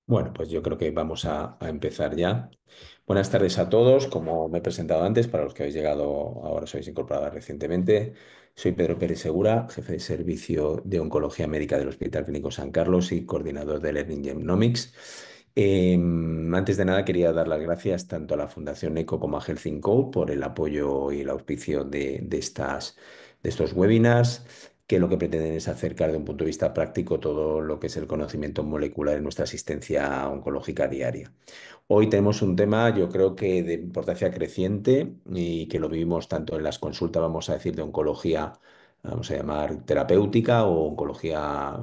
Bueno, pues yo creo que vamos a empezar ya. Buenas tardes a todos. Como me he presentado antes, para los que habéis llegado ahora, os habéis incorporado recientemente, soy Pedro Pérez Segura, jefe de servicio de Oncología Médica del Hospital Clínico San Carlos y coordinador de Learning Genomics. Antes de nada, quería dar las gracias tanto a la Fundación ECO como a Health Code por el apoyo y el auspicio de estos webinars que lo que pretenden es acercar de un punto de vista práctico todo lo que es el conocimiento molecular en nuestra asistencia oncológica diaria. Hoy tenemos un tema, yo creo que de importancia creciente y que lo vivimos tanto en las consultas, vamos a decir, de oncología, vamos a llamar terapéutica o oncología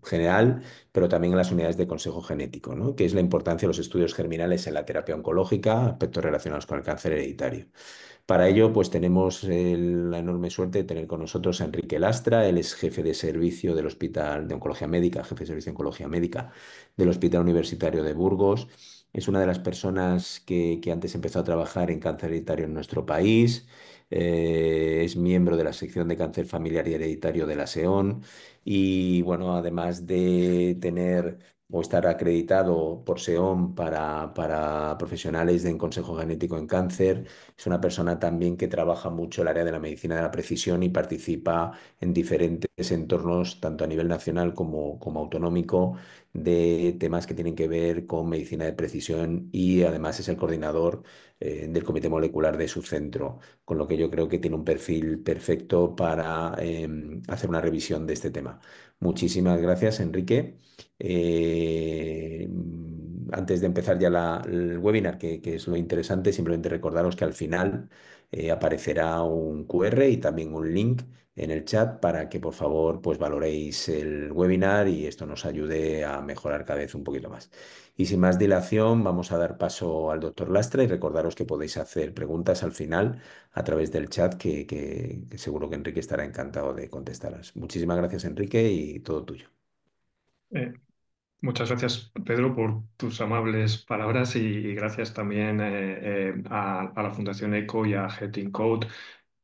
general, pero también en las unidades de consejo genético, ¿no? Que es la importancia de los estudios germinales en la terapia oncológica, aspectos relacionados con el cáncer hereditario. Para ello, pues tenemos la enorme suerte de tener con nosotros a Enrique Lastra. Él es jefe de servicio del Hospital de Oncología Médica, jefe de servicio de Oncología Médica del Hospital Universitario de Burgos. Es una de las personas que antes empezó a trabajar en cáncer hereditario en nuestro país. Es miembro de la sección de cáncer familiar y hereditario de la SEON. Y bueno, además de tener o estar acreditado por SEON para profesionales en consejo genético en cáncer, es una persona también que trabaja mucho el área de la medicina de la precisión y participa en diferentes entornos, tanto a nivel nacional como autonómico, de temas que tienen que ver con medicina de precisión y además es el coordinador del comité molecular de su centro, con lo que yo creo que tiene un perfil perfecto para hacer una revisión de este tema. Muchísimas gracias, Enrique. Eh, Antes de empezar ya el webinar, que es lo interesante, simplemente recordaros que al final aparecerá un QR y también un link en el chat para que por favor pues valoréis el webinar y esto nos ayude a mejorar cada vez un poquito más. Y sin más dilación, vamos a dar paso al doctor Lastra y recordaros que podéis hacer preguntas al final a través del chat que seguro que Enrique estará encantado de contestarlas. Muchísimas gracias, Enrique, y todo tuyo. Eh, Muchas gracias, Pedro, por tus amables palabras y gracias también a la Fundación ECO y a Getting Code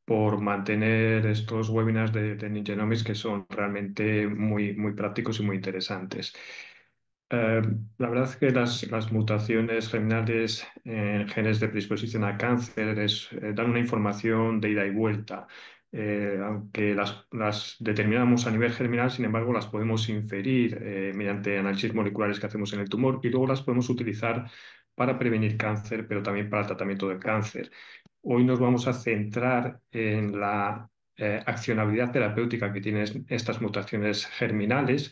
por mantener estos webinars de Ninjanomics que son realmente muy prácticos y muy interesantes. Eh, la verdad es que las mutaciones germinales en genes de predisposición a cáncer dan una información de ida y vuelta. Aunque las determinamos a nivel germinal, sin embargo, las podemos inferir mediante análisis moleculares que hacemos en el tumor y luego las podemos utilizar para prevenir cáncer, pero también para el tratamiento del cáncer. Hoy nos vamos a centrar en la accionabilidad terapéutica que tienen estas mutaciones germinales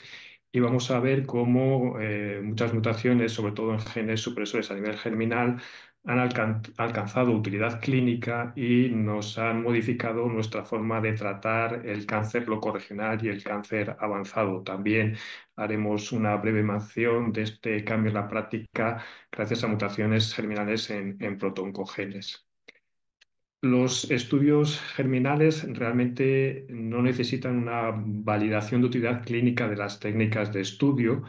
y vamos a ver cómo muchas mutaciones, sobre todo en genes supresores a nivel germinal, han alcanzado utilidad clínica y nos han modificado nuestra forma de tratar el cáncer locorregional y el cáncer avanzado. También haremos una breve mención de este cambio en la práctica gracias a mutaciones germinales en protooncogenes. Los estudios germinales realmente no necesitan una validación de utilidad clínica de las técnicas de estudio.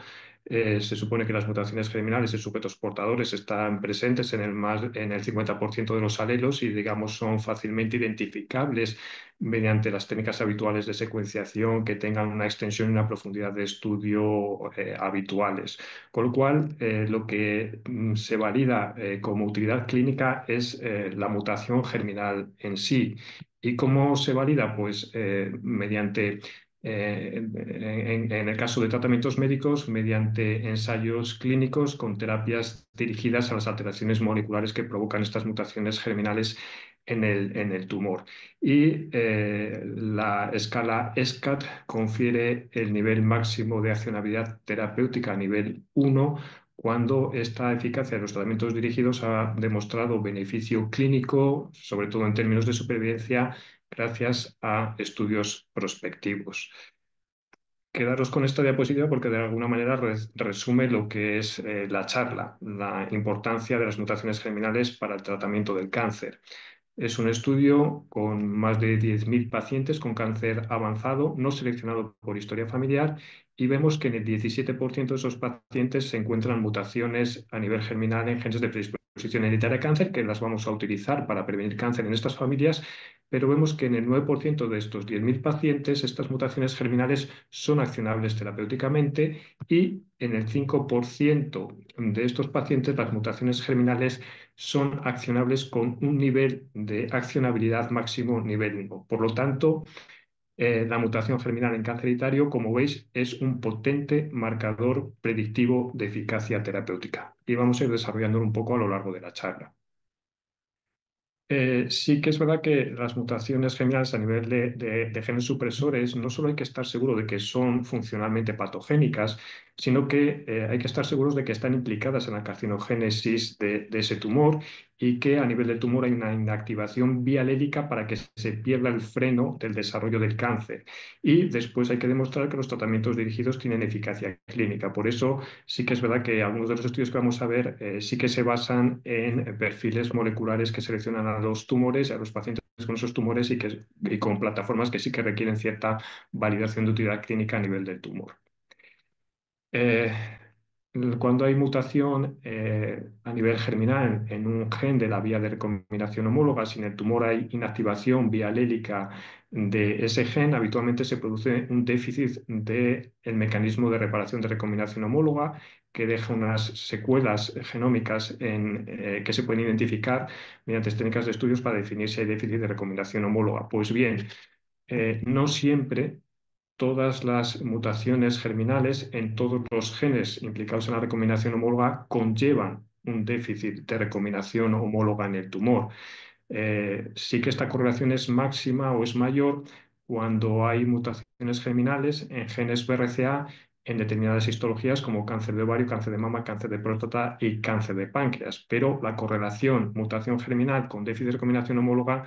Se supone que las mutaciones germinales en sujetos portadores están presentes en el 50% de los alelos y, digamos, son fácilmente identificables mediante las técnicas habituales de secuenciación que tengan una extensión y una profundidad de estudio habituales. Con lo cual, lo que se valida como utilidad clínica es la mutación germinal en sí. ¿Y cómo se valida? Pues mediante, en el caso de tratamientos médicos, mediante ensayos clínicos con terapias dirigidas a las alteraciones moleculares que provocan estas mutaciones germinales en el tumor. Y la escala ESCAT confiere el nivel máximo de accionabilidad terapéutica a nivel 1 cuando esta eficacia de los tratamientos dirigidos ha demostrado beneficio clínico, sobre todo en términos de supervivencia, gracias a estudios prospectivos. Quedaros con esta diapositiva porque de alguna manera resume lo que es la charla, la importancia de las mutaciones germinales para el tratamiento del cáncer. Es un estudio con más de 10.000 pacientes con cáncer avanzado, no seleccionado por historia familiar, y vemos que en el 17% de esos pacientes se encuentran mutaciones a nivel germinal en genes de predisposición hereditaria a cáncer, que las vamos a utilizar para prevenir cáncer en estas familias, pero vemos que en el 9% de estos 10.000 pacientes estas mutaciones germinales son accionables terapéuticamente y en el 5% de estos pacientes las mutaciones germinales son accionables con un nivel de accionabilidad máximo nivel 1. Por lo tanto, la mutación germinal en cáncer hereditario, como veis, es un potente marcador predictivo de eficacia terapéutica. Y vamos a ir desarrollando un poco a lo largo de la charla. Sí que es verdad que las mutaciones germinales a nivel de genes supresores no solo hay que estar seguro de que son funcionalmente patogénicas, sino que hay que estar seguros de que están implicadas en la carcinogénesis de ese tumor y que a nivel del tumor hay una inactivación bialélica para que se pierda el freno del desarrollo del cáncer. Y después hay que demostrar que los tratamientos dirigidos tienen eficacia clínica. Por eso sí que es verdad que algunos de los estudios que vamos a ver sí que se basan en perfiles moleculares que seleccionan a los tumores y a los pacientes con esos tumores y con plataformas que sí que requieren cierta validación de utilidad clínica a nivel del tumor. Eh, Cuando hay mutación a nivel germinal en un gen de la vía de recombinación homóloga, si en el tumor hay inactivación vía alélica de ese gen, habitualmente se produce un déficit del mecanismo de reparación de recombinación homóloga que deja unas secuelas genómicas que se pueden identificar mediante técnicas de estudios para definir si hay déficit de recombinación homóloga. Pues bien, no siempre todas las mutaciones germinales en todos los genes implicados en la recombinación homóloga conllevan un déficit de recombinación homóloga en el tumor. Sí que esta correlación es máxima o es mayor cuando hay mutaciones germinales en genes BRCA en determinadas histologías como cáncer de ovario, cáncer de mama, cáncer de próstata y cáncer de páncreas. Pero la correlación mutación germinal con déficit de recombinación homóloga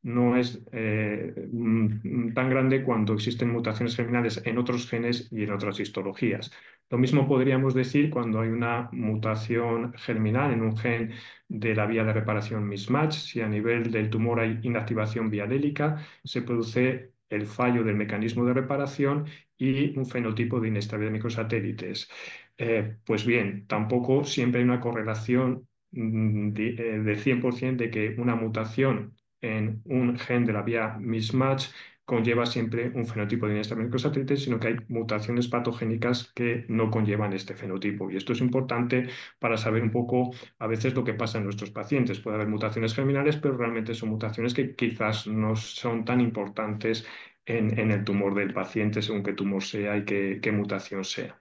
no es tan grande cuando existen mutaciones germinales en otros genes y en otras histologías. Lo mismo podríamos decir cuando hay una mutación germinal en un gen de la vía de reparación mismatch. Si a nivel del tumor hay inactivación bialélica, se produce el fallo del mecanismo de reparación y un fenotipo de inestabilidad de microsatélites. Pues bien, tampoco siempre hay una correlación de 100% de que una mutación en un gen de la vía mismatch conlleva siempre un fenotipo de inestabilidad de microsatélites, sino que hay mutaciones patogénicas que no conllevan este fenotipo. Y esto es importante para saber un poco a veces lo que pasa en nuestros pacientes. Puede haber mutaciones germinales, pero realmente son mutaciones que quizás no son tan importantes en el tumor del paciente, según qué tumor sea y qué mutación sea.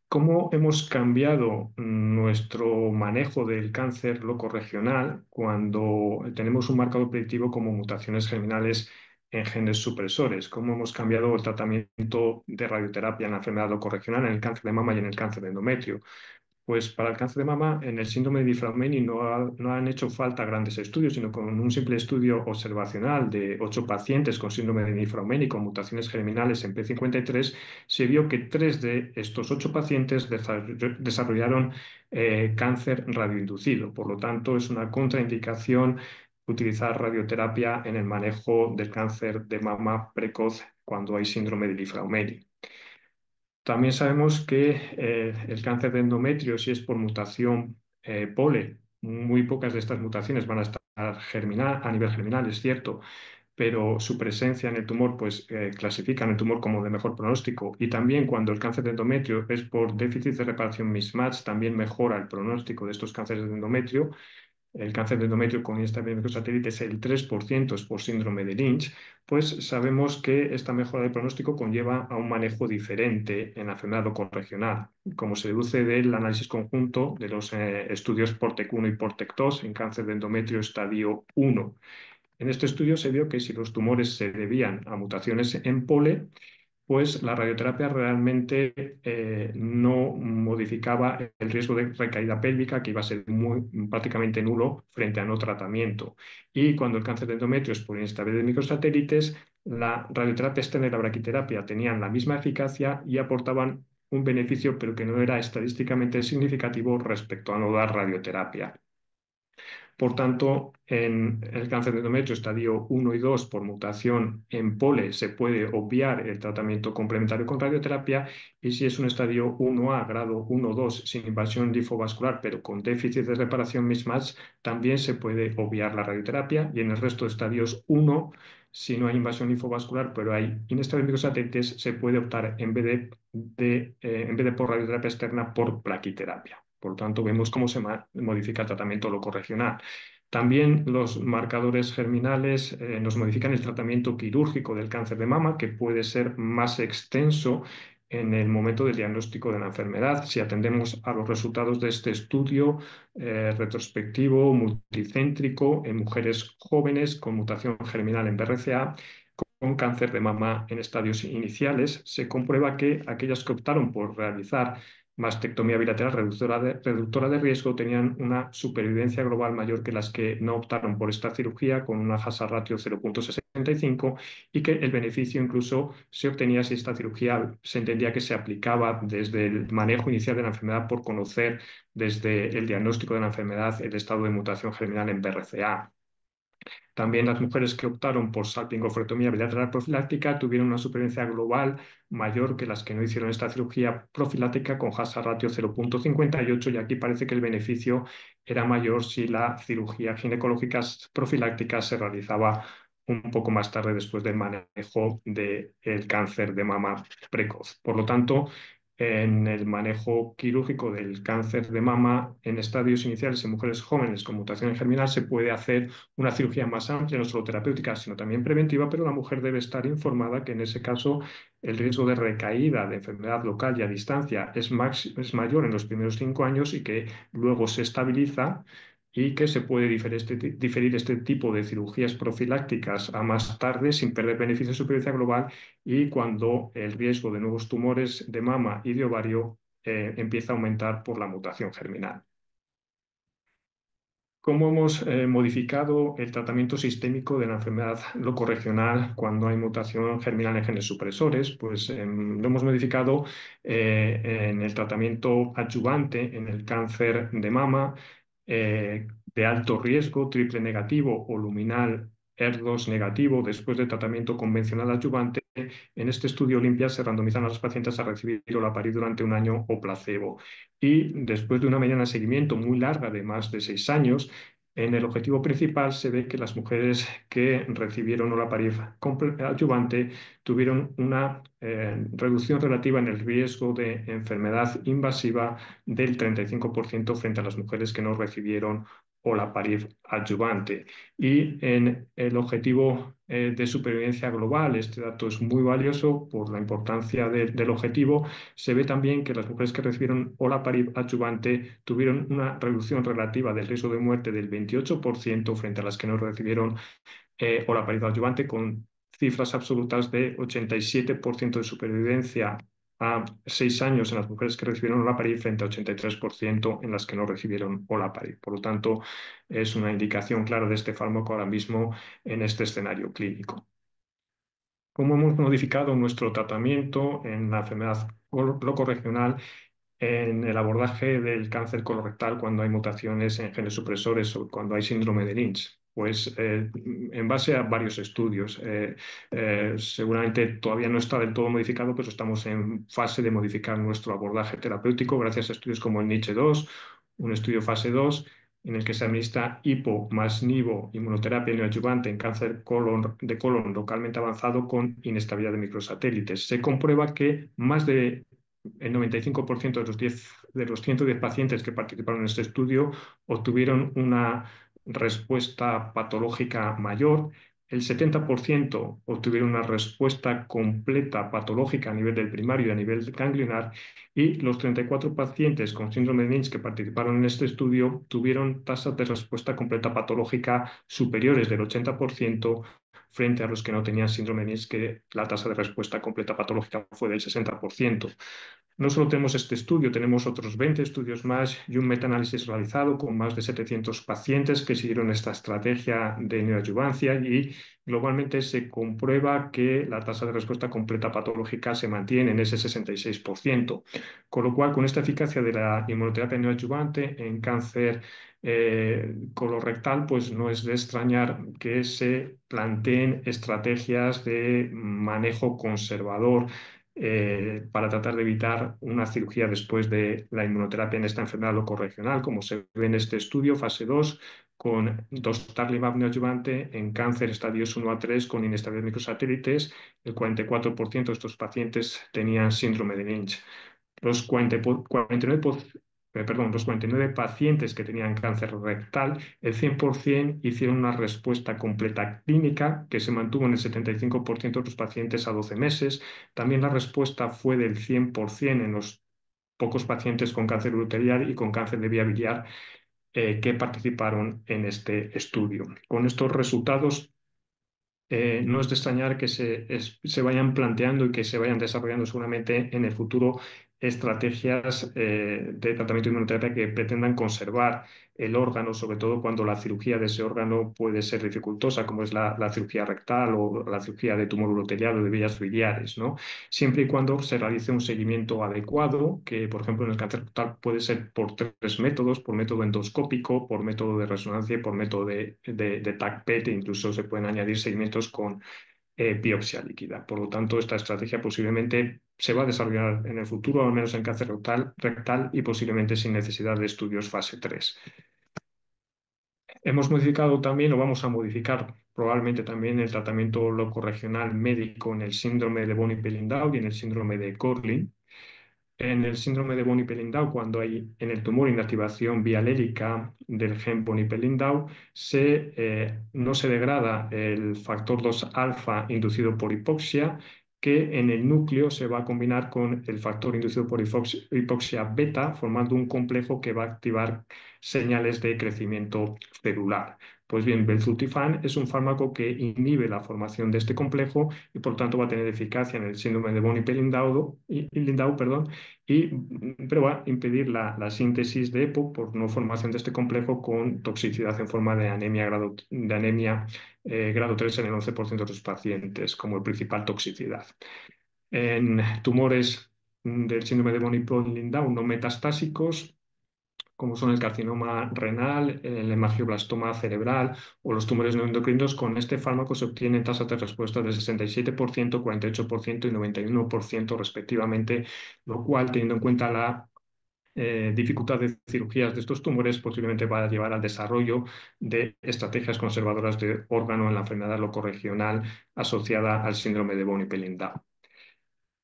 ¿Cómo hemos cambiado nuestro manejo del cáncer locorregional cuando tenemos un marcador predictivo como mutaciones germinales en genes supresores? ¿Cómo hemos cambiado el tratamiento de radioterapia en la enfermedad locorregional, en el cáncer de mama y en el cáncer de endometrio? Pues para el cáncer de mama, en el síndrome de Di-Fraumeni no han hecho falta grandes estudios, sino con un simple estudio observacional de 8 pacientes con síndrome de Di-Fraumeni con mutaciones germinales en P53, se vio que 3 de estos 8 pacientes desarrollaron cáncer radioinducido. Por lo tanto, es una contraindicación utilizar radioterapia en el manejo del cáncer de mama precoz cuando hay síndrome de Di-Fraumeni. También sabemos que el cáncer de endometrio, si es por mutación POLE, muy pocas de estas mutaciones van a estar a nivel germinal, es cierto, pero su presencia en el tumor pues clasifican el tumor como de mejor pronóstico. Y también cuando el cáncer de endometrio es por déficit de reparación mismatch, también mejora el pronóstico de estos cánceres de endometrio. El cáncer de endometrio con inestabilidad microsatélite es el 3% es por síndrome de Lynch, pues sabemos que esta mejora del pronóstico conlleva a un manejo diferente en la enfermedad locorregional, como se deduce del análisis conjunto de los estudios PORTEC-1 y PORTEC-2 en cáncer de endometrio estadio 1. En este estudio se vio que si los tumores se debían a mutaciones en POLE, pues la radioterapia realmente no modificaba el riesgo de recaída pélvica, que iba a ser prácticamente nulo frente a no tratamiento. Y cuando el cáncer de endometrio es por inestabilidad de microsatélites, la radioterapia externa y la braquiterapia tenían la misma eficacia y aportaban un beneficio, pero que no era estadísticamente significativo respecto a no dar radioterapia. Por tanto, en el cáncer de endometrio estadio 1 y 2 por mutación en POLE se puede obviar el tratamiento complementario con radioterapia, y si es un estadio 1A, grado 1-2, sin invasión linfovascular, pero con déficit de reparación mismatch, también se puede obviar la radioterapia. Y en el resto de estadios 1, si no hay invasión linfovascular, pero hay inestabilidad microsatélites, se puede optar en vez de por radioterapia externa, por plaquiterapia. Por lo tanto, vemos cómo se modifica el tratamiento locorregional. También los marcadores germinales nos modifican el tratamiento quirúrgico del cáncer de mama, que puede ser más extenso en el momento del diagnóstico de la enfermedad. Si atendemos a los resultados de este estudio retrospectivo, multicéntrico, en mujeres jóvenes con mutación germinal en BRCA, con cáncer de mama en estadios iniciales, se comprueba que aquellas que optaron por realizar mastectomía bilateral reductora de riesgo tenían una supervivencia global mayor que las que no optaron por esta cirugía, con una hazard ratio 0,65, y que el beneficio incluso se obtenía si esta cirugía se entendía que se aplicaba desde el manejo inicial de la enfermedad, por conocer desde el diagnóstico de la enfermedad el estado de mutación germinal en BRCA. También las mujeres que optaron por salpingofrectomía bilateral profiláctica tuvieron una supervivencia global mayor que las que no hicieron esta cirugía profiláctica, con hazard ratio 0,58, y aquí parece que el beneficio era mayor si la cirugía ginecológica profiláctica se realizaba un poco más tarde, después del manejo del cáncer de mama precoz. Por lo tanto, en el manejo quirúrgico del cáncer de mama en estadios iniciales en mujeres jóvenes con mutación germinal se puede hacer una cirugía más amplia, no solo terapéutica, sino también preventiva, pero la mujer debe estar informada que en ese caso el riesgo de recaída de enfermedad local y a distancia es mayor en los primeros 5 años, y que luego se estabiliza, y que se puede diferir este tipo de cirugías profilácticas a más tarde sin perder beneficio de supervivencia global, y cuando el riesgo de nuevos tumores de mama y de ovario empieza a aumentar por la mutación germinal. ¿Cómo hemos modificado el tratamiento sistémico de la enfermedad locorregional cuando hay mutación germinal en genes supresores? Pues lo hemos modificado en el tratamiento adyuvante en el cáncer de mama de alto riesgo, triple negativo o luminal ER2 negativo, después de tratamiento convencional adyuvante. En este estudio Olimpia se randomizaron a las pacientes a recibir olaparib durante un año o placebo. Y después de una mediana de seguimiento muy larga, de más de 6 años, en el objetivo principal se ve que las mujeres que recibieron olaparib adyuvante tuvieron una reducción relativa en el riesgo de enfermedad invasiva del 35% frente a las mujeres que no recibieron olaparib adyuvante. Y en el objetivo de supervivencia global, este dato es muy valioso por la importancia del objetivo. Se ve también que las mujeres que recibieron olaparib adyuvante tuvieron una reducción relativa del riesgo de muerte del 28% frente a las que no recibieron olaparib adyuvante, con cifras absolutas de 87% de supervivencia a 6 años en las mujeres que recibieron olaparib, frente a 83% en las que no recibieron olaparib. Por lo tanto, es una indicación clara de este fármaco ahora mismo en este escenario clínico. ¿Cómo hemos modificado nuestro tratamiento en la enfermedad locorregional en el abordaje del cáncer colorectal cuando hay mutaciones en genes supresores o cuando hay síndrome de Lynch? Pues en base a varios estudios. Seguramente todavía no está del todo modificado, pero estamos en fase de modificar nuestro abordaje terapéutico gracias a estudios como el Niche-2, un estudio fase 2 en el que se administra hipo más nivo inmunoterapia neoadyuvante en cáncer de colon localmente avanzado con inestabilidad de microsatélites. Se comprueba que más de el 95% de los 110 pacientes que participaron en este estudio obtuvieron una respuesta patológica mayor. El 70% obtuvieron una respuesta completa patológica a nivel del primario y a nivel ganglionar, y los 34 pacientes con síndrome de Lynch que participaron en este estudio tuvieron tasas de respuesta completa patológica superiores del 80%, frente a los que no tenían síndrome de Lynch, que la tasa de respuesta completa patológica fue del 60%. No solo tenemos este estudio, tenemos otros 20 estudios más y un metaanálisis realizado con más de 700 pacientes que siguieron esta estrategia de neoadyuvancia y globalmente se comprueba que la tasa de respuesta completa patológica se mantiene en ese 66%, con lo cual con esta eficacia de la inmunoterapia neoadyuvante en cáncer colorectal, pues no es de extrañar que se planteen estrategias de manejo conservador para tratar de evitar una cirugía después de la inmunoterapia en esta enfermedad locorregional, como se ve en este estudio, fase 2, con dostarlimab neoadyuvante en cáncer estadios 1 a 3 con inestabilidad de microsatélites. El 44% de estos pacientes tenían síndrome de Lynch. Los 49, los 49 pacientes que tenían cáncer rectal, el 100% hicieron una respuesta completa clínica que se mantuvo en el 75% de los pacientes a 12 meses. También la respuesta fue del 100% en los pocos pacientes con cáncer uroterial y con cáncer de vía biliar que participaron en este estudio. Con estos resultados, no es de extrañar que se vayan planteando y que se vayan desarrollando seguramente en el futuro estrategias de tratamiento de inmunoterapia que pretendan conservar el órgano, sobre todo cuando la cirugía de ese órgano puede ser dificultosa, como es la cirugía rectal o la cirugía de tumor uroterial o de vías biliares, ¿no? Siempre y cuando se realice un seguimiento adecuado, que por ejemplo en el cáncer rectal puede ser por tres métodos, por método endoscópico, por método de resonancia y por método de TAC-PET, e incluso se pueden añadir seguimientos con biopsia líquida. Por lo tanto, esta estrategia posiblemente se va a desarrollar en el futuro, al menos en cáncer rectal y posiblemente sin necesidad de estudios fase 3. Hemos modificado también, o vamos a modificar probablemente también el tratamiento locorregional médico en el síndrome de Boni-Belindau y en el síndrome de Gorlin. En el síndrome de Boni-Belindau, cuando hay en el tumor inactivación bialélica del gen Boni-Belindau, no se degrada el factor 2 alfa inducido por hipoxia, que en el núcleo se va a combinar con el factor inducido por hipoxia beta, formando un complejo que va a activar señales de crecimiento celular. Pues bien, belzutifan es un fármaco que inhibe la formación de este complejo y por tanto va a tener eficacia en el síndrome de Boni-Belindau, perdón, pero va a impedir la síntesis de EPO por no formación de este complejo con toxicidad en forma de anemia grado 3 en el 11% de los pacientes como principal toxicidad. En tumores del síndrome de Boni-Lindau no metastásicos, como son el carcinoma renal, el hemangioblastoma cerebral o los tumores no endocrinos, con este fármaco se obtienen tasas de respuesta del 67%, 48% y 91% respectivamente, lo cual, teniendo en cuenta la dificultad de cirugías de estos tumores, posiblemente va a llevar al desarrollo de estrategias conservadoras de órgano en la enfermedad locorregional asociada al síndrome de Boni-Belindau.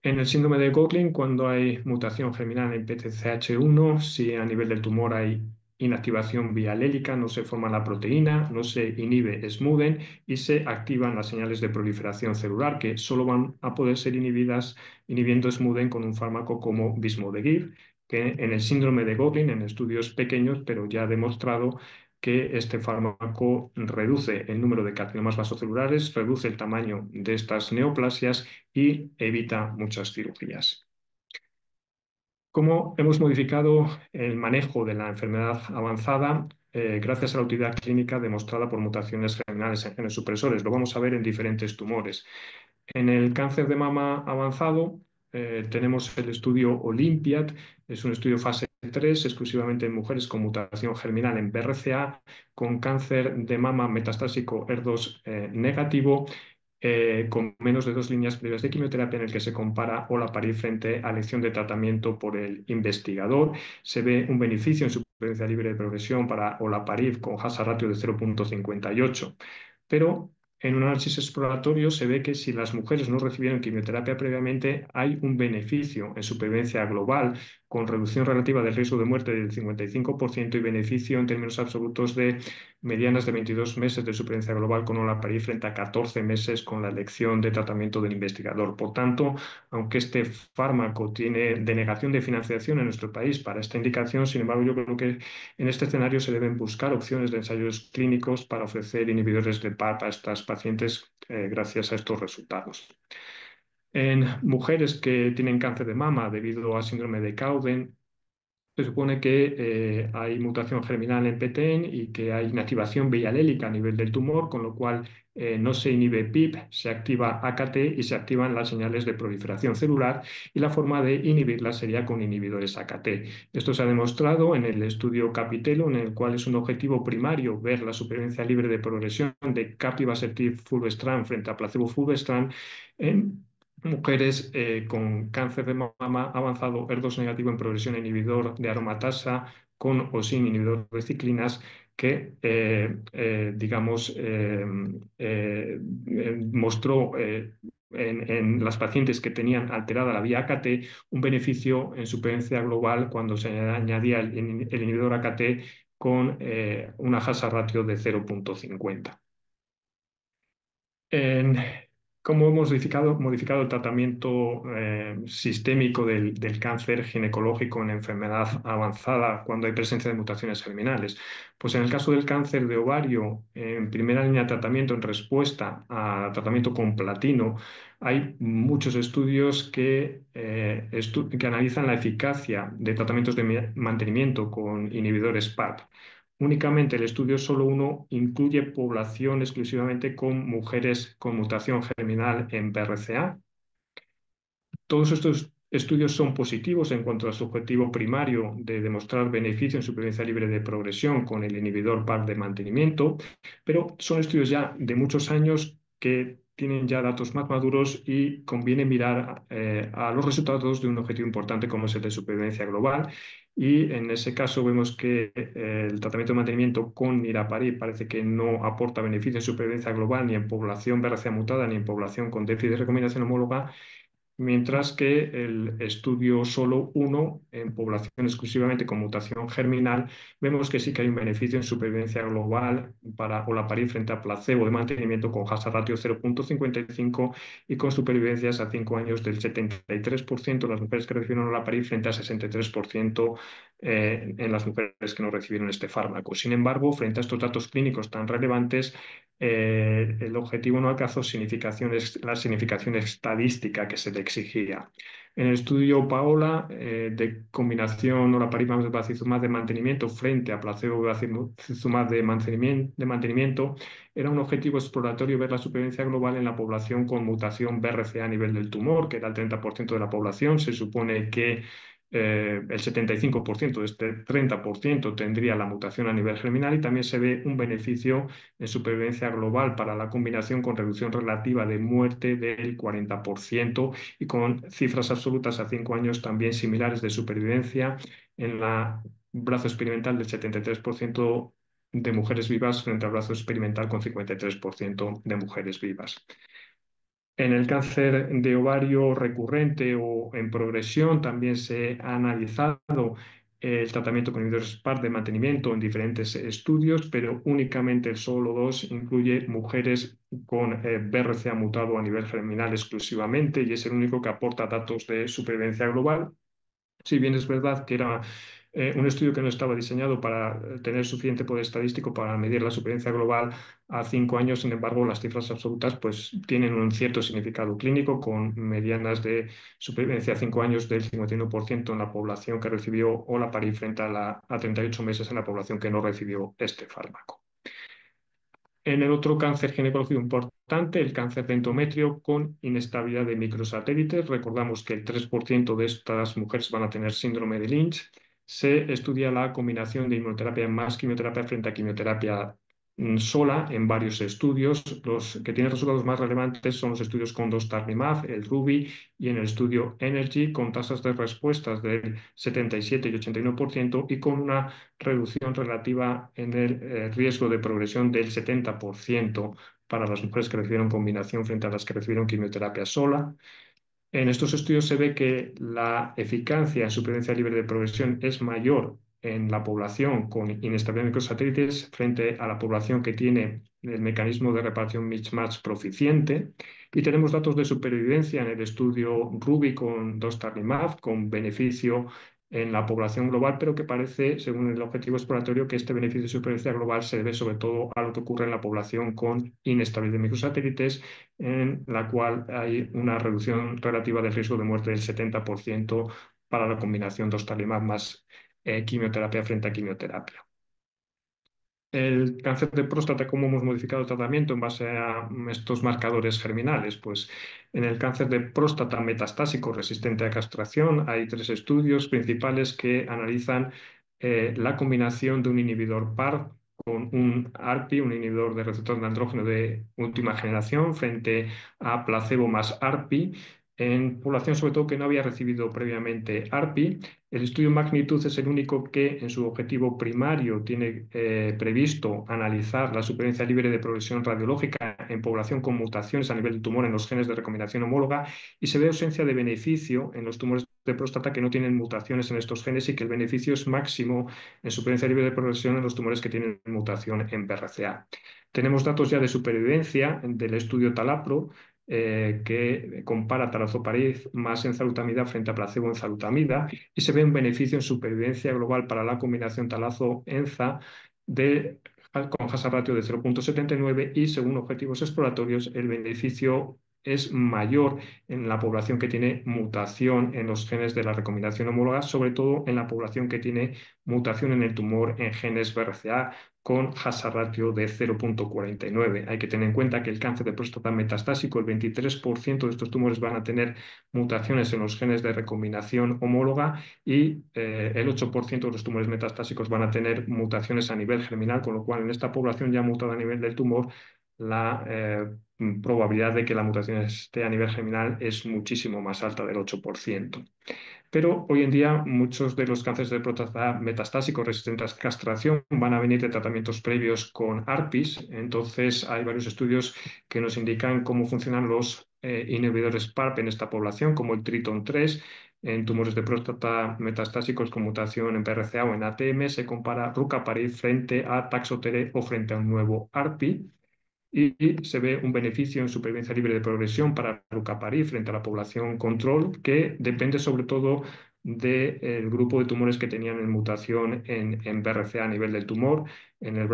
En el síndrome de Gögling, cuando hay mutación germinal en PTCH1, si a nivel del tumor hay inactivación bialélica, no se forma la proteína, no se inhibe SMUDEN y se activan las señales de proliferación celular que solo van a poder ser inhibidas inhibiendo SMUDEN con un fármaco como Vismodegib, que en el síndrome de Gögling, en estudios pequeños, pero ya demostrado que este fármaco reduce el número de carcinomas vasocelulares, reduce el tamaño de estas neoplasias y evita muchas cirugías. ¿Cómo hemos modificado el manejo de la enfermedad avanzada gracias a la utilidad clínica demostrada por mutaciones germinales en genes supresores? Lo vamos a ver en diferentes tumores. En el cáncer de mama avanzado tenemos el estudio Olympiad, es un estudio fase 3 exclusivamente en mujeres con mutación germinal en BRCA, con cáncer de mama metastásico ER2 negativo, con menos de 2 líneas previas de quimioterapia en el que se compara olaparib frente a elección de tratamiento por el investigador. Se ve un beneficio en supervivencia libre de progresión para olaparib con hazard ratio de 0,58. Pero en un análisis exploratorio se ve que si las mujeres no recibieron quimioterapia previamente, hay un beneficio en supervivencia global con reducción relativa del riesgo de muerte del 55% y beneficio en términos absolutos de medianas de 22 meses de supervivencia global con olaparib frente a 14 meses con la elección de tratamiento del investigador. Por tanto, aunque este fármaco tiene denegación de financiación en nuestro país para esta indicación, sin embargo, yo creo que en este escenario se deben buscar opciones de ensayos clínicos para ofrecer inhibidores de PARP a estas pacientes gracias a estos resultados. En mujeres que tienen cáncer de mama debido a síndrome de Cowden, se supone que hay mutación germinal en PTEN y que hay inactivación vía alélica a nivel del tumor, con lo cual no se inhibe PIP, se activa AKT y se activan las señales de proliferación celular, y la forma de inhibirlas sería con inhibidores AKT. Esto se ha demostrado en el estudio Capitelo, en el cual es un objetivo primario ver la supervivencia libre de progresión de capivasertib fulvestrant frente a placebo fulvestrant en mujeres con cáncer de mama avanzado, ER2 negativo en progresión a inhibidor de aromatasa con o sin inhibidor de ciclinas, que, digamos, mostró en las pacientes que tenían alterada la vía AKT un beneficio en supervivencia global cuando se añadía el inhibidor AKT con una hazard ratio de 0,50. En cómo hemos modificado el tratamiento sistémico del cáncer ginecológico en enfermedad avanzada cuando hay presencia de mutaciones germinales. Pues en el caso del cáncer de ovario, en primera línea de tratamiento en respuesta a tratamiento con platino, hay muchos estudios que analizan la eficacia de tratamientos de mantenimiento con inhibidores PARP. Únicamente el estudio solo uno incluye población exclusivamente con mujeres con mutación germinal en BRCA. Todos estos estudios son positivos en cuanto a su objetivo primario de demostrar beneficio en supervivencia libre de progresión con el inhibidor PARP de mantenimiento, pero son estudios ya de muchos años que tienen ya datos más maduros y conviene mirar a los resultados de un objetivo importante como es el de supervivencia global. Y en ese caso vemos que el tratamiento de mantenimiento con niraparib parece que no aporta beneficio en supervivencia global ni en población BRCA mutada ni en población con déficit de recombinación homóloga, mientras que el estudio solo uno en población exclusivamente con mutación germinal, vemos que sí que hay un beneficio en supervivencia global para olaparib frente a placebo de mantenimiento con hazard ratio 0,55 y con supervivencias a 5 años del 73% las mujeres que recibieron olaparib frente a 63% en las mujeres que no recibieron este fármaco. Sin embargo, frente a estos datos clínicos tan relevantes, el objetivo no alcanzó la significación estadística que se le exigía. En el estudio Paola, de combinación olaparib-bevacizumab de mantenimiento frente a placebo-bevacizumab de mantenimiento, era un objetivo exploratorio ver la supervivencia global en la población con mutación BRCA a nivel del tumor, que era el 30% de la población. Se supone que el 75% de este 30% tendría la mutación a nivel germinal, y también se ve un beneficio en supervivencia global para la combinación con reducción relativa de muerte del 40% y con cifras absolutas a 5 años también similares de supervivencia en la brazo experimental del 73% de mujeres vivas frente al brazo experimental con 53% de mujeres vivas. En el cáncer de ovario recurrente o en progresión también se ha analizado el tratamiento con inhibidores PARP de mantenimiento en diferentes estudios, pero únicamente el solo 2 incluye mujeres con BRCA mutado a nivel germinal exclusivamente, y es el único que aporta datos de supervivencia global. Si bien es verdad que era un estudio que no estaba diseñado para tener suficiente poder estadístico para medir la supervivencia global a 5 años, sin embargo, las cifras absolutas pues, tienen un cierto significado clínico, con medianas de supervivencia a 5 años del 51% en la población que recibió olaparib frente a 38 meses en la población que no recibió este fármaco. En el otro cáncer ginecológico importante, el cáncer de endometrio con inestabilidad de microsatélites, recordamos que el 3% de estas mujeres van a tener síndrome de Lynch. Se estudia la combinación de inmunoterapia más quimioterapia frente a quimioterapia sola en varios estudios. Los que tienen resultados más relevantes son los estudios con dostarlimab, el RUBY, y en el estudio ENERGY con tasas de respuestas del 77 y 81% y con una reducción relativa en el riesgo de progresión del 70% para las mujeres que recibieron combinación frente a las que recibieron quimioterapia sola. En estos estudios se ve que la eficacia en supervivencia libre de progresión es mayor en la población con inestabilidad de microsatélites frente a la población que tiene el mecanismo de reparación mismatch proficiente. Y tenemos datos de supervivencia en el estudio RUBY con dostarlimab, con beneficio en la población global, pero que parece, según el objetivo exploratorio, que este beneficio de supervivencia global se debe sobre todo a lo que ocurre en la población con inestabilidad de microsatélites, en la cual hay una reducción relativa del riesgo de muerte del 70% para la combinación dostarlimab más quimioterapia frente a quimioterapia. El cáncer de próstata, ¿cómo hemos modificado el tratamiento en base a estos marcadores germinales? Pues en el cáncer de próstata metastásico resistente a castración hay tres estudios principales que analizan la combinación de un inhibidor PARP con un ARPI, un inhibidor de receptor de andrógeno de última generación, frente a placebo más ARPI, en población sobre todo que no había recibido previamente ARPI. El estudio Magnitud es el único que en su objetivo primario tiene previsto analizar la supervivencia libre de progresión radiológica en población con mutaciones a nivel de tumor en los genes de recombinación homóloga, y se ve ausencia de beneficio en los tumores de próstata que no tienen mutaciones en estos genes, y que el beneficio es máximo en supervivencia libre de progresión en los tumores que tienen mutación en BRCA. Tenemos datos ya de supervivencia del estudio Talapro, que compara talazoparib más enzalutamida frente a placebo enzalutamida, y se ve un beneficio en supervivencia global para la combinación talazo-enza con hazard ratio de 0,79, y según objetivos exploratorios el beneficio es mayor en la población que tiene mutación en los genes de la recombinación homóloga, sobre todo en la población que tiene mutación en el tumor en genes BRCA con hazard ratio de 0,49. Hay que tener en cuenta que el cáncer de próstata metastásico, el 23% de estos tumores van a tener mutaciones en los genes de recombinación homóloga, y el 8% de los tumores metastásicos van a tener mutaciones a nivel germinal, con lo cual en esta población ya mutada a nivel del tumor, la probabilidad de que la mutación esté a nivel germinal es muchísimo más alta, del 8%. Pero hoy en día muchos de los cánceres de próstata metastásicos resistentes a castración van a venir de tratamientos previos con ARPIs. Entonces hay varios estudios que nos indican cómo funcionan los inhibidores PARP en esta población, como el Triton 3. En tumores de próstata metastásicos con mutación en PRCA o en ATM se compara rucaparib frente a Taxotere o frente a un nuevo ARPI, y se ve un beneficio en supervivencia libre de progresión para rucaparib frente a la población control, que depende sobre todo del grupo de tumores que tenían en mutación en BRCA a nivel del tumor. En el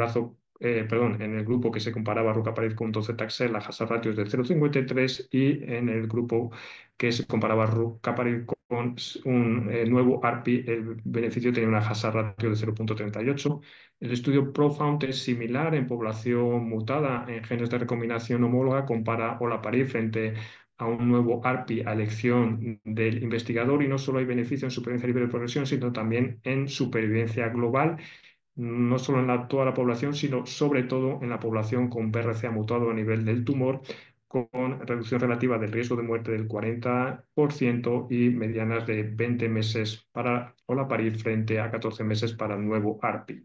en el grupo que se comparaba rucaparib con docetaxel, la hazard ratio es de 0,53, y en el grupo que se comparaba rucaparib con un nuevo ARPI, el beneficio tenía una hazard ratio de 0,38. El estudio Profound es similar en población mutada en genes de recombinación homóloga, compara olaparib frente a un nuevo ARPI a elección del investigador, y no solo hay beneficio en supervivencia libre de progresión, sino también en supervivencia global, no solo en toda la población, sino sobre todo en la población con BRCA mutado a nivel del tumor, con reducción relativa del riesgo de muerte del 40% y medianas de 20 meses para olaparib frente a 14 meses para el nuevo ARPI.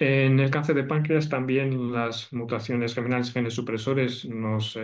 En el cáncer de páncreas también las mutaciones germinales, genes supresores, nos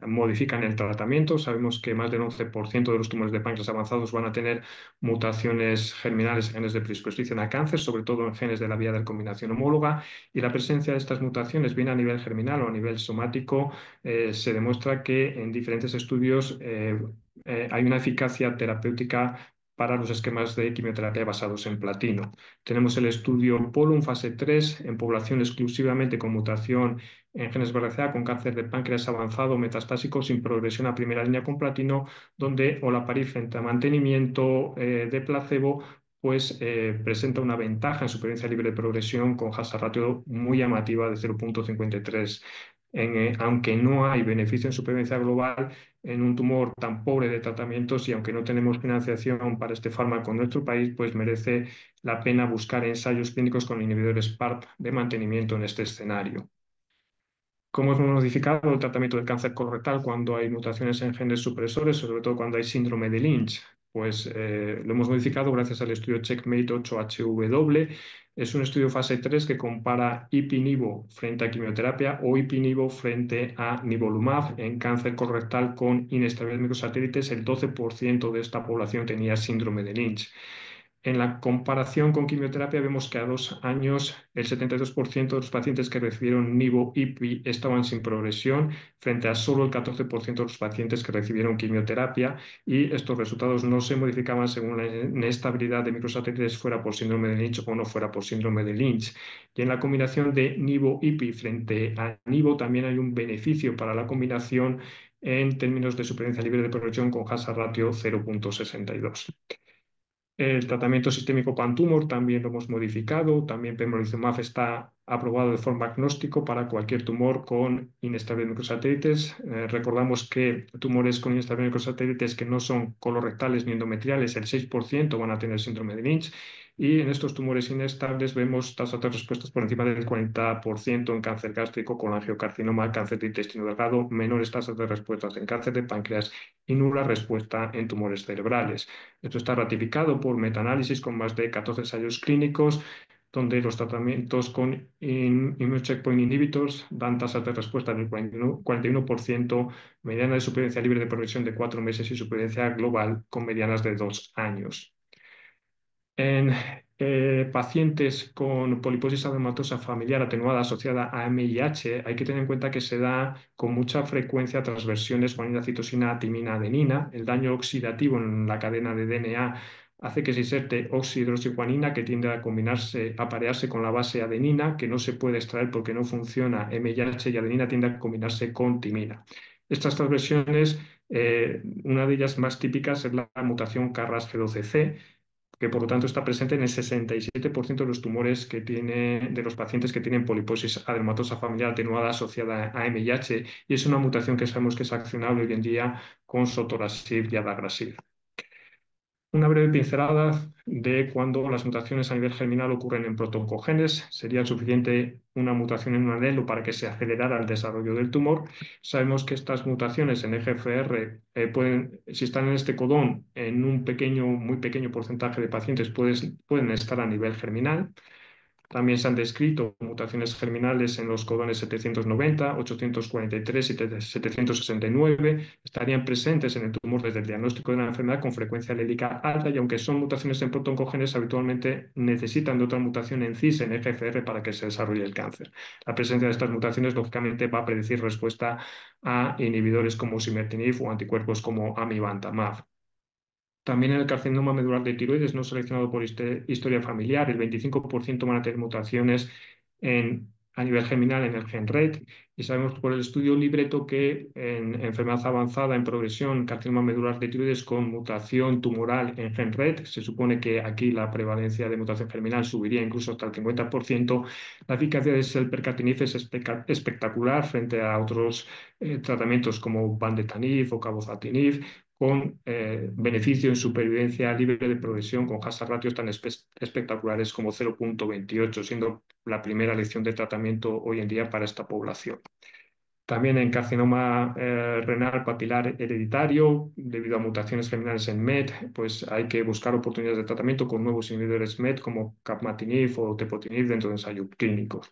modifican el tratamiento. Sabemos que más del 11% de los tumores de páncreas avanzados van a tener mutaciones germinales, genes de predisposición a cáncer, sobre todo en genes de la vía de combinación homóloga, y la presencia de estas mutaciones, bien a nivel germinal o a nivel somático, se demuestra que en diferentes estudios hay una eficacia terapéutica para los esquemas de quimioterapia basados en platino. Tenemos el estudio POLUM fase 3 en población exclusivamente con mutación en genes BRCA con cáncer de páncreas avanzado metastásico sin progresión a primera línea con platino, donde olaparib frente a mantenimiento de placebo pues presenta una ventaja en supervivencia libre de progresión con hazard ratio muy llamativa de 0,53. Aunque no hay beneficio en supervivencia global en un tumor tan pobre de tratamientos, y aunque no tenemos financiación para este fármaco en nuestro país, pues merece la pena buscar ensayos clínicos con inhibidores PARP de mantenimiento en este escenario. ¿Cómo hemos modificado el tratamiento del cáncer colorectal cuando hay mutaciones en genes supresores, sobre todo cuando hay síndrome de Lynch? Pues lo hemos modificado gracias al estudio Checkmate 8HW. Es un estudio fase 3 que compara ipi-nivo frente a quimioterapia o ipi-nivo frente a nivolumab en cáncer colorectal con inestabilidad de microsatélites. El 12% de esta población tenía síndrome de Lynch. En la comparación con quimioterapia vemos que a 2 años el 72% de los pacientes que recibieron nivo-IPI estaban sin progresión, frente a solo el 14% de los pacientes que recibieron quimioterapia, y estos resultados no se modificaban según la inestabilidad de microsatélites, fuera por síndrome de Lynch o no fuera por síndrome de Lynch. Y en la combinación de nivo-IPI frente a nivo también hay un beneficio para la combinación en términos de supervivencia libre de progresión con hazard ratio 0,62. El tratamiento sistémico pan-tumor también lo hemos modificado. También pembrolizumab está aprobado de forma agnóstico para cualquier tumor con inestables microsatélites. Recordamos que tumores con inestables microsatélites que no son colorectales ni endometriales, el 6% van a tener síndrome de Lynch. Y en estos tumores inestables vemos tasas de respuestas por encima del 40% en cáncer gástrico, colangiocarcinoma, cáncer de intestino delgado, menores tasas de respuestas en cáncer de páncreas y nula respuesta en tumores cerebrales. Esto está ratificado por metaanálisis con más de 14 ensayos clínicos, donde los tratamientos con immune checkpoint inhibitors dan tasas de respuesta del 41%, mediana de supervivencia libre de progresión de 4 meses y supervivencia global con medianas de 2 años. En pacientes con poliposis adenomatosa familiar atenuada asociada a MIH, hay que tener en cuenta que se da con mucha frecuencia transversiones guanina, citosina, timina, adenina. El daño oxidativo en la cadena de DNA hace que se inserte oxidroxiguanina, que tiende a combinarse, a parearse con la base adenina, que no se puede extraer porque no funciona MIH, y adenina tiende a combinarse con timina. Estas transversiones, una de ellas más típicas es la mutación KRAS G12C, que por lo tanto está presente en el 67% de los tumores de los pacientes que tienen poliposis adenomatosa familiar atenuada asociada a MIH, y es una mutación que sabemos que es accionable hoy en día con sotorasib y adagrasib. Una breve pincelada de cuando las mutaciones a nivel germinal ocurren en protoncogenes. Sería suficiente una mutación en un alelo para que se acelerara el desarrollo del tumor. Sabemos que estas mutaciones en EGFR si están en este codón, en un muy pequeño porcentaje de pacientes pueden estar a nivel germinal. También se han descrito mutaciones germinales en los codones 790, 843 y 769. Estarían presentes en el tumor desde el diagnóstico de la enfermedad con frecuencia alélica alta, y aunque son mutaciones en protoncogenes, habitualmente necesitan de otra mutación en CIS, en EGFR, para que se desarrolle el cáncer. La presencia de estas mutaciones, lógicamente, va a predecir respuesta a inhibidores como osimertinib o anticuerpos como amivantamab. También en el carcinoma medular de tiroides no seleccionado por historia familiar, el 25% van a tener mutaciones a nivel germinal en el gen RET, y sabemos por el estudio Libreto que en enfermedad avanzada en progresión, carcinoma medular de tiroides con mutación tumoral en gen RET, se supone que aquí la prevalencia de mutación germinal subiría incluso hasta el 50%. La eficacia de selpercatinib es espectacular frente a otros tratamientos como vandetanib o cabozantinib, con beneficio en supervivencia libre de progresión con hazard ratios tan espectaculares como 0,28, siendo la primera elección de tratamiento hoy en día para esta población. También en carcinoma renal papilar hereditario, debido a mutaciones germinales en MET, pues hay que buscar oportunidades de tratamiento con nuevos inhibidores MET como capmatinib o tepotinib dentro de ensayos clínicos.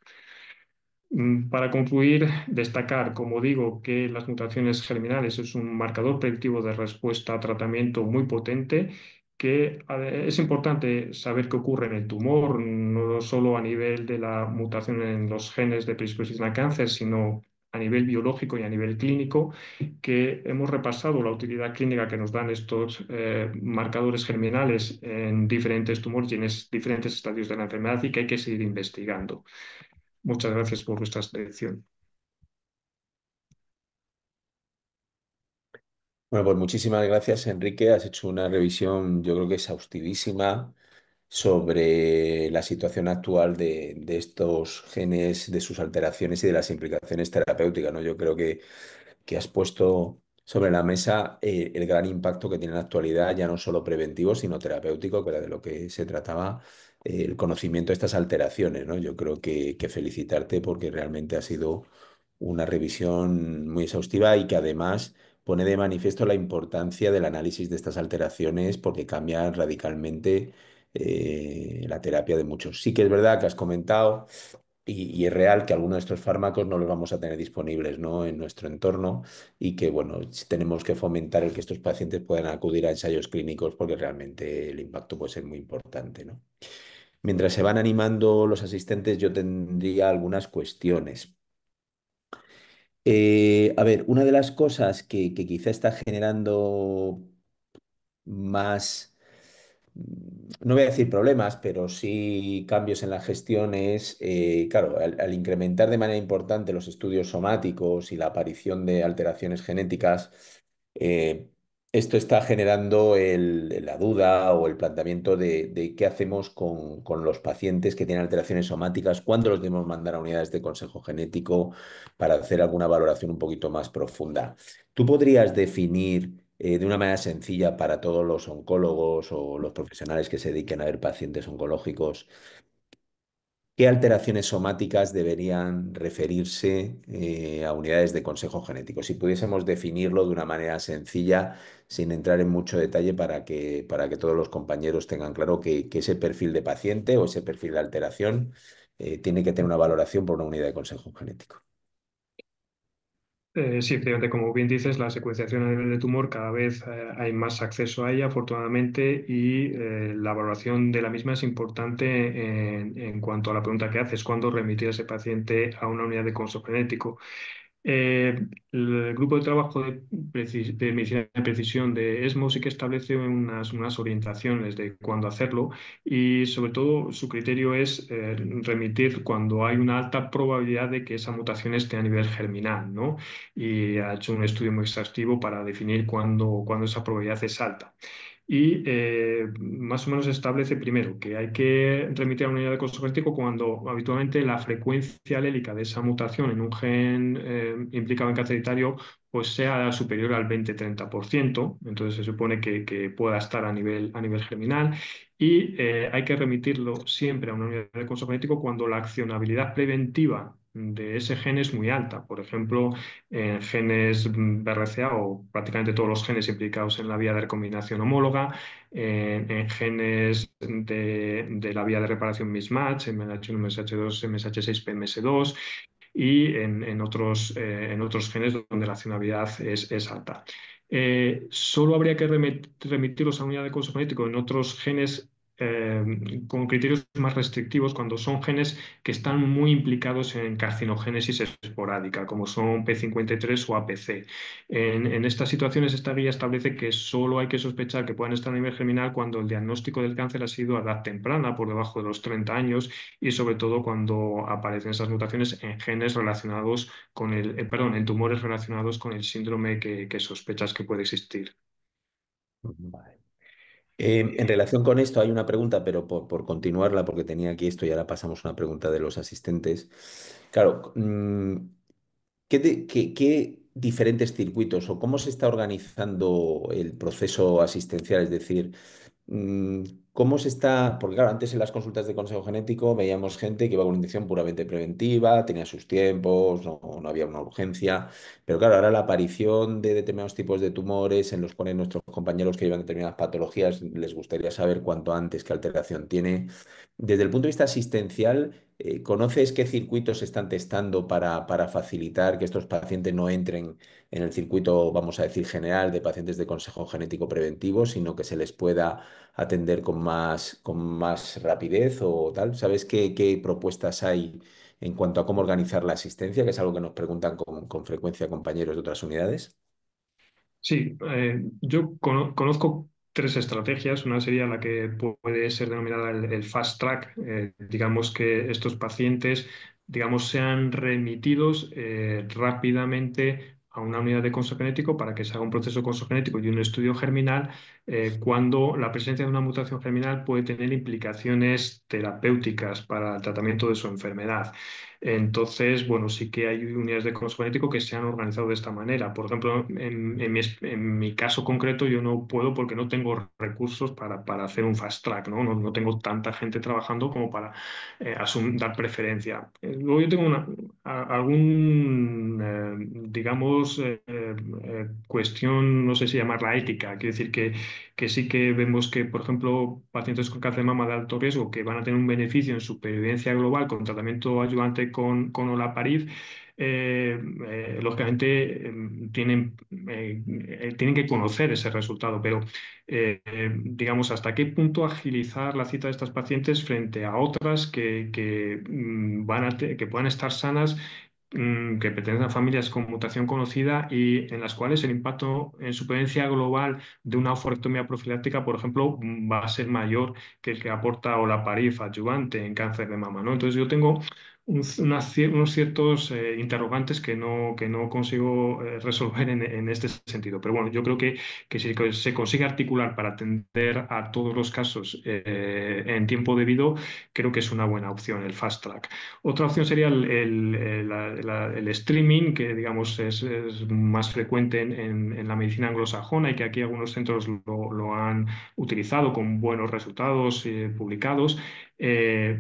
Para concluir, destacar, como digo, que las mutaciones germinales es un marcador predictivo de respuesta a tratamiento muy potente, que es importante saber qué ocurre en el tumor, no solo a nivel de la mutación en los genes de predisposición a cáncer, sino a nivel biológico y a nivel clínico, que hemos repasado la utilidad clínica que nos dan estos marcadores germinales en diferentes tumores y en diferentes estadios de la enfermedad, y que hay que seguir investigando. Muchas gracias por vuestra atención. Bueno, pues muchísimas gracias, Enrique. Has hecho una revisión, yo creo que exhaustivísima, sobre la situación actual de estos genes, de sus alteraciones y de las implicaciones terapéuticas, ¿no? Yo creo que has puesto sobre la mesa el gran impacto que tiene en la actualidad, ya no solo preventivo, sino terapéutico, que era de lo que se trataba, el conocimiento de estas alteraciones, ¿no? Yo creo que felicitarte porque realmente ha sido una revisión muy exhaustiva y que además pone de manifiesto la importancia del análisis de estas alteraciones porque cambian radicalmente la terapia de muchos. Sí que es verdad que has comentado y es real que algunos de estos fármacos no los vamos a tener disponibles, ¿no? En nuestro entorno y que, bueno, sí tenemos que fomentar el que estos pacientes puedan acudir a ensayos clínicos porque realmente el impacto puede ser muy importante, ¿no? Mientras se van animando los asistentes, yo tendría algunas cuestiones. A ver, una de las cosas que quizá está generando más, no voy a decir problemas, pero sí cambios en la gestión es, claro, al incrementar de manera importante los estudios somáticos y la aparición de alteraciones genéticas, eh, esto está generando la duda o el planteamiento de qué hacemos con los pacientes que tienen alteraciones somáticas, cuándo los debemos mandar a unidades de consejo genético para hacer alguna valoración un poquito más profunda. ¿Tú podrías definir de una manera sencilla para todos los oncólogos o los profesionales que se dediquen a ver pacientes oncológicos, qué alteraciones somáticas deberían referirse a unidades de consejo genético? Si pudiésemos definirlo de una manera sencilla, sin entrar en mucho detalle para que todos los compañeros tengan claro que ese perfil de paciente o ese perfil de alteración tiene que tener una valoración por una unidad de consejo genético. Sí, efectivamente, como bien dices, la secuenciación a nivel de tumor cada vez hay más acceso a ella, afortunadamente, y la valoración de la misma es importante en cuanto a la pregunta que haces, ¿cuándo remitir a ese paciente a una unidad de consejo genético? El grupo de trabajo de medicina de precisión de ESMO sí que establece unas orientaciones de cuándo hacerlo y sobre todo su criterio es remitir cuando hay una alta probabilidad de que esa mutación esté a nivel germinal, ¿no? Y ha hecho un estudio muy exhaustivo para definir cuándo esa probabilidad es alta y más o menos establece primero que hay que remitir a una unidad de costo crítico cuando habitualmente la frecuencia alélica de esa mutación en un gen implicado en cáncer hereditario pues sea superior al 20-30%, entonces se supone que pueda estar a nivel germinal y hay que remitirlo siempre a una unidad de costo genético cuando la accionabilidad preventiva de ese gen es muy alta. Por ejemplo, en genes BRCA o prácticamente todos los genes implicados en la vía de recombinación homóloga, en genes de la vía de reparación mismatch, MLH1, MSH2, MSH6, PMS2 y en otros genes donde la accionabilidad es alta. Solo habría que remitirlos a unidad de curso genético en otros genes eh, con criterios más restrictivos cuando son genes que están muy implicados en carcinogénesis esporádica, como son P53 o APC. En estas situaciones, esta guía establece que solo hay que sospechar que puedan estar a nivel germinal cuando el diagnóstico del cáncer ha sido a edad temprana, por debajo de los 30 años, y sobre todo cuando aparecen esas mutaciones en genes relacionados con perdón, en tumores relacionados con el síndrome que sospechas que puede existir. Vale. En relación con esto hay una pregunta, pero por continuarla, porque tenía aquí esto y ahora pasamos a una pregunta de los asistentes. Claro, ¿qué diferentes circuitos o cómo se está organizando el proceso asistencial? Es decir, mm, ¿cómo se está? Porque claro, antes en las consultas de consejo genético veíamos gente que iba con una intención puramente preventiva, tenía sus tiempos, no había una urgencia. Pero claro, ahora la aparición de determinados tipos de tumores en los cuales nuestros compañeros que llevan determinadas patologías les gustaría saber cuánto antes qué alteración tiene. Desde el punto de vista asistencial, ¿conoces qué circuitos se están testando para facilitar que estos pacientes no entren en el circuito, vamos a decir, general de pacientes de consejo genético preventivo, sino que se les pueda atender con más rapidez o tal? ¿Sabes qué propuestas hay en cuanto a cómo organizar la asistencia, que es algo que nos preguntan con frecuencia compañeros de otras unidades? Sí, yo conozco tres estrategias. Una sería la que puede ser denominada el fast track. Digamos que estos pacientes, digamos, sean remitidos rápidamente a una unidad de consogenético para que se haga un proceso consogenético y un estudio germinal cuando la presencia de una mutación germinal puede tener implicaciones terapéuticas para el tratamiento de su enfermedad. Entonces, bueno, sí que hay unidades de costo genético que se han organizado de esta manera. Por ejemplo, en mi caso concreto yo no puedo porque no tengo recursos para hacer un fast track, ¿no? No tengo tanta gente trabajando como para dar preferencia. Luego yo tengo algún, digamos, cuestión, no sé si llamarla ética. Quiero decir que que sí que vemos que, por ejemplo, pacientes con cáncer de mama de alto riesgo que van a tener un beneficio en supervivencia global con tratamiento ayudante con olaparib, lógicamente tienen que conocer ese resultado, pero digamos, hasta qué punto agilizar la cita de estas pacientes frente a otras que puedan estar sanas, que pertenecen a familias con mutación conocida y en las cuales el impacto en supervivencia global de una oforectomía profiláctica, por ejemplo, va a ser mayor que el que aporta olaparib adyuvante en cáncer de mama, ¿no? Entonces yo tengo unos ciertos interrogantes que no consigo resolver en este sentido. Pero bueno, yo creo que si se consigue articular para atender a todos los casos en tiempo debido, creo que es una buena opción el fast track. Otra opción sería el streaming, que digamos es más frecuente en la medicina anglosajona y que aquí algunos centros lo han utilizado con buenos resultados publicados. Que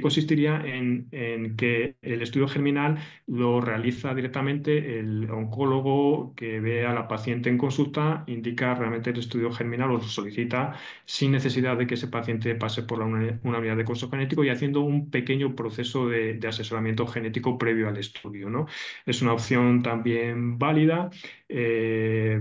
consistiría en que el estudio germinal lo realiza directamente el oncólogo que ve a la paciente en consulta, indica realmente el estudio germinal o lo solicita sin necesidad de que ese paciente pase por una unidad de curso genético y haciendo un pequeño proceso de asesoramiento genético previo al estudio, ¿no? Es una opción también válida. Yo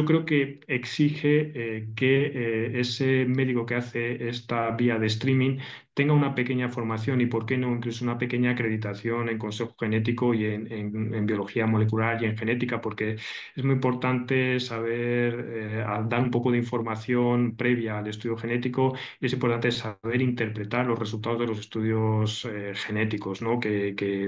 creo que exige que ese médico que hace esta vía de streaming tenga una pequeña formación y, por qué no, incluso una pequeña acreditación en consejo genético y en biología molecular y en genética, porque es muy importante saber dar un poco de información previa al estudio genético y es importante saber interpretar los resultados de los estudios genéticos, ¿no?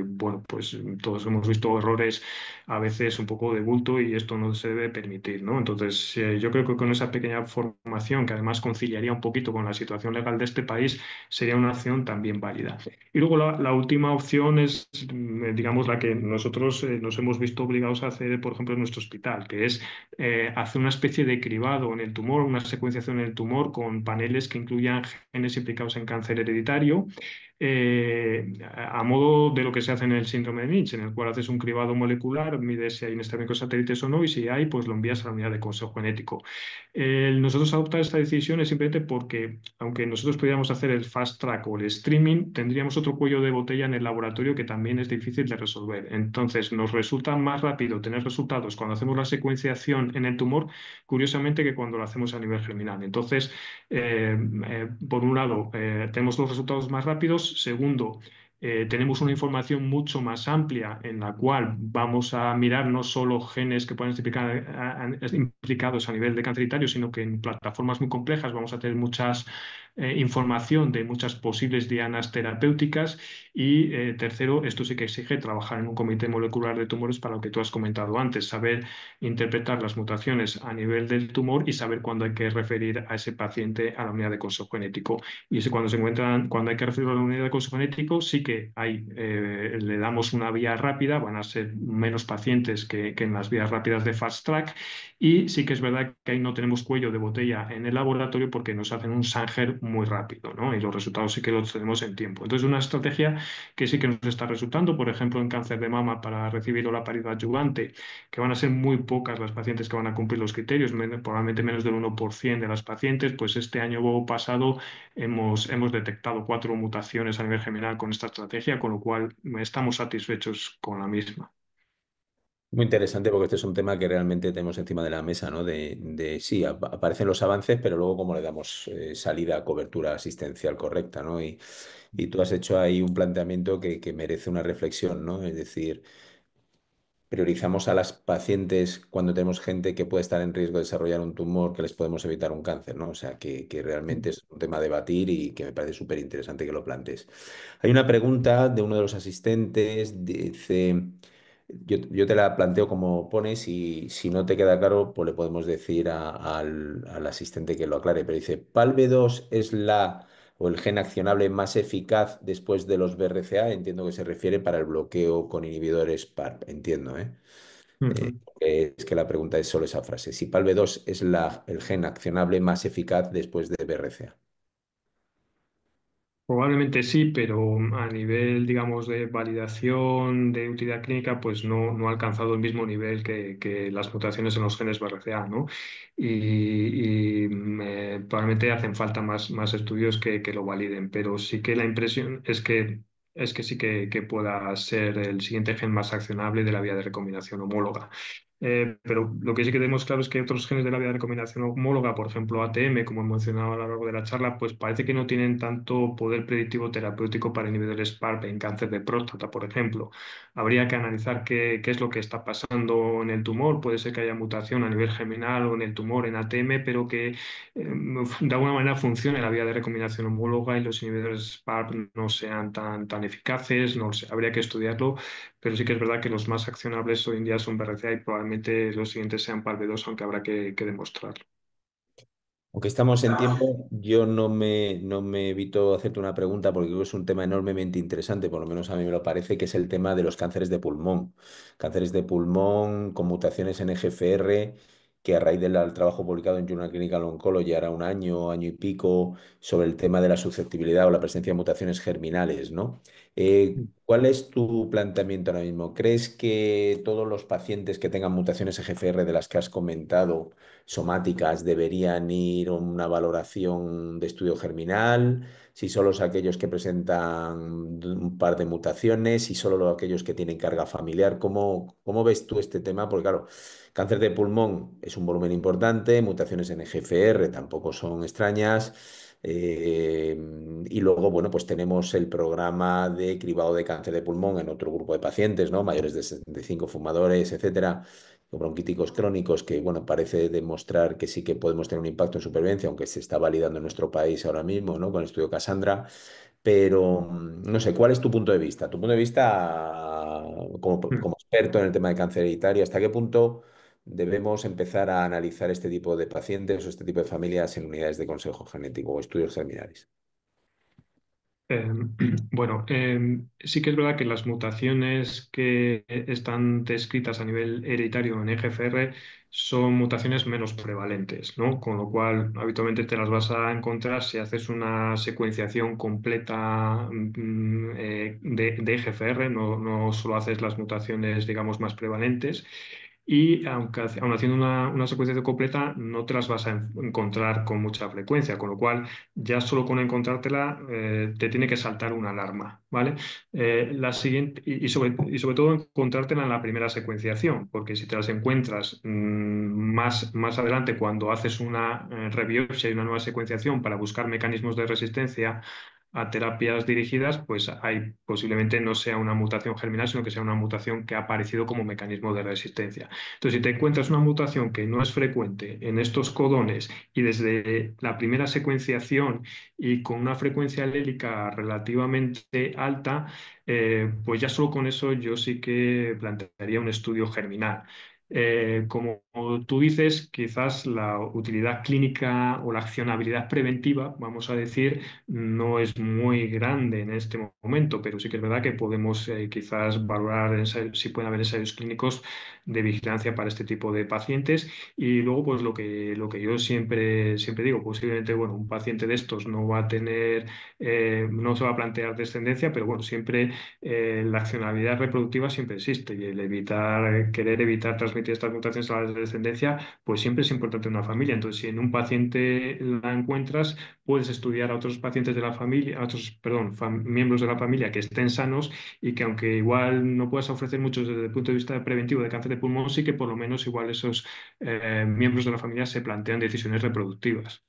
Bueno, pues todos hemos visto errores a veces un poco de bulto y esto no se debe permitir, ¿no? Entonces, yo creo que con esa pequeña formación, que además conciliaría un poquito con la situación legal de este país, sería una opción también válida. Y luego la última opción es, digamos, la que nosotros nos hemos visto obligados a hacer, por ejemplo, en nuestro hospital, que es hacer una especie de cribado en el tumor, una secuenciación en el tumor con paneles que incluyan genes implicados en cáncer hereditario, a modo de lo que se hace en el síndrome de Lynch, en el cual haces un cribado molecular, mides si hay inestabilidad con satélites o no, y si hay, pues lo envías a la unidad de consejo genético. Nosotros adoptar esta decisión es simplemente porque, aunque nosotros pudiéramos hacer el fast track o el streaming, tendríamos otro cuello de botella en el laboratorio que también es difícil de resolver. Entonces, nos resulta más rápido tener resultados cuando hacemos la secuenciación en el tumor, curiosamente, que cuando lo hacemos a nivel germinal. Entonces, por un lado, tenemos los resultados más rápidos. Segundo, tenemos una información mucho más amplia en la cual vamos a mirar no solo genes que pueden estar implicados a nivel de canceritario, sino que en plataformas muy complejas vamos a tener muchas información de muchas posibles dianas terapéuticas. Y tercero, esto sí que exige trabajar en un comité molecular de tumores para lo que tú has comentado antes, saber interpretar las mutaciones a nivel del tumor y saber cuándo hay que referir a ese paciente a la unidad de consejo genético. Y ese cuando se encuentran, cuando hay que referirlo a la unidad de consejo genético, sí que le damos una vía rápida, van a ser menos pacientes que en las vías rápidas de fast track. Y sí que es verdad que ahí no tenemos cuello de botella en el laboratorio porque nos hacen un Sanger muy rápido, ¿no? Y los resultados sí que los tenemos en tiempo. Entonces, una estrategia que sí que nos está resultando, por ejemplo, en cáncer de mama para recibir olaparib adyuvante, que van a ser muy pocas las pacientes que van a cumplir los criterios, probablemente menos del 1% de las pacientes, pues este año pasado hemos detectado 4 mutaciones a nivel general con esta estrategia, con lo cual estamos satisfechos con la misma. Muy interesante porque este es un tema que realmente tenemos encima de la mesa, ¿no? Sí, aparecen los avances, pero luego cómo le damos salida, cobertura asistencial correcta, ¿no? Y tú has hecho ahí un planteamiento que merece una reflexión, ¿no? Es decir, priorizamos a las pacientes cuando tenemos gente que puede estar en riesgo de desarrollar un tumor, que les podemos evitar un cáncer, ¿no? O sea, que realmente es un tema a debatir y que me parece súper interesante que lo plantees. Hay una pregunta de uno de los asistentes, dice, yo te la planteo como pones y si no te queda claro, pues le podemos decir al asistente que lo aclare, pero dice, ¿PALB2 es la o el gen accionable más eficaz después de los BRCA? Entiendo que se refiere para el bloqueo con inhibidores PARP, entiendo, ¿eh? Ujú. Es que la pregunta es solo esa frase, si PALB2 es el gen accionable más eficaz después de BRCA. Probablemente sí, pero a nivel, digamos, de validación de utilidad clínica, pues no ha alcanzado el mismo nivel que las mutaciones en los genes BRCA, ¿no? Probablemente hacen falta más estudios que lo validen, pero sí que la impresión es que sí que pueda ser el siguiente gen más accionable de la vía de recombinación homóloga. Pero lo que sí que tenemos claro es que otros genes de la vía de recombinación homóloga, por ejemplo ATM, como he mencionado a lo largo de la charla, pues parece que no tienen tanto poder predictivo terapéutico para inhibidores PARP en cáncer de próstata, por ejemplo. Habría que analizar qué es lo que está pasando en el tumor. Puede ser que haya mutación a nivel germinal o en el tumor en ATM, pero que de alguna manera funcione la vía de recombinación homóloga y los inhibidores PARP no sean tan eficaces. No lo sé, habría que estudiarlo, pero sí que es verdad que los más accionables hoy en día son BRCA y probablemente los siguientes sean PALB2, aunque habrá que demostrarlo. Aunque estamos en tiempo, yo no me evito hacerte una pregunta porque creo que es un tema enormemente interesante, por lo menos a mí me lo parece, que es el tema de los cánceres de pulmón. Cánceres de pulmón con mutaciones en EGFR, que a raíz del trabajo publicado en Journal Clinical Oncology hará un año, año y pico, sobre el tema de la susceptibilidad o la presencia de mutaciones germinales, ¿no? ¿Cuál es tu planteamiento ahora mismo? ¿Crees que todos los pacientes que tengan mutaciones EGFR de las que has comentado, somáticas, deberían ir a una valoración de estudio germinal? Si solo es aquellos que presentan un par de mutaciones, si solo aquellos que tienen carga familiar, ¿cómo ves tú este tema? Porque claro, cáncer de pulmón es un volumen importante, mutaciones en EGFR tampoco son extrañas. eh, y luego, bueno, pues tenemos el programa de cribado de cáncer de pulmón en otro grupo de pacientes, ¿no? Mayores de 65, fumadores, etcétera, o bronquíticos crónicos, que bueno, parece demostrar que sí que podemos tener un impacto en supervivencia, aunque se está validando en nuestro país ahora mismo, ¿no? Con el estudio Cassandra. Pero no sé, ¿cuál es tu punto de vista? Tu punto de vista como experto en el tema de cáncer hereditario, ¿hasta qué punto debemos empezar a analizar este tipo de pacientes o este tipo de familias en unidades de consejo genético o estudios germinales? Eh, bueno, sí que es verdad que las mutaciones que están descritas a nivel hereditario en EGFR son mutaciones menos prevalentes, ¿no? Con lo cual, habitualmente te las vas a encontrar si haces una secuenciación completa de EGFR, no solo haces las mutaciones, digamos, más prevalentes. Y aunque aun haciendo una secuenciación completa, no te las vas a encontrar con mucha frecuencia, con lo cual ya solo con encontrártela te tiene que saltar una alarma, ¿vale? La siguiente, y sobre todo encontrártela en la primera secuenciación, porque si te las encuentras más adelante cuando haces una rebiopsia y una nueva secuenciación para buscar mecanismos de resistencia a terapias dirigidas, pues ahí posiblemente no sea una mutación germinal, sino que sea una mutación que ha aparecido como mecanismo de resistencia. Entonces, si te encuentras una mutación que no es frecuente en estos codones y desde la primera secuenciación y con una frecuencia alélica relativamente alta, pues ya solo con eso yo sí que plantearía un estudio germinal. Como tú dices, quizás la utilidad clínica o la accionabilidad preventiva, vamos a decir, no es muy grande en este momento, pero sí que es verdad que podemos quizás valorar si pueden haber ensayos clínicos de vigilancia para este tipo de pacientes. Y luego, pues lo que yo siempre digo, posiblemente, bueno, un paciente de estos no va a tener, no se va a plantear descendencia, pero bueno, siempre la accionabilidad reproductiva siempre existe y el querer evitar transmitir estas mutaciones a la descendencia, pues siempre es importante en una familia. Entonces, si en un paciente la encuentras, puedes estudiar a otros pacientes de la familia, a otros, perdón, miembros de la familia que estén sanos y que aunque igual no puedas ofrecer muchos desde el punto de vista preventivo de cáncer de pulmón, sí que por lo menos igual esos miembros de la familia se plantean decisiones reproductivas.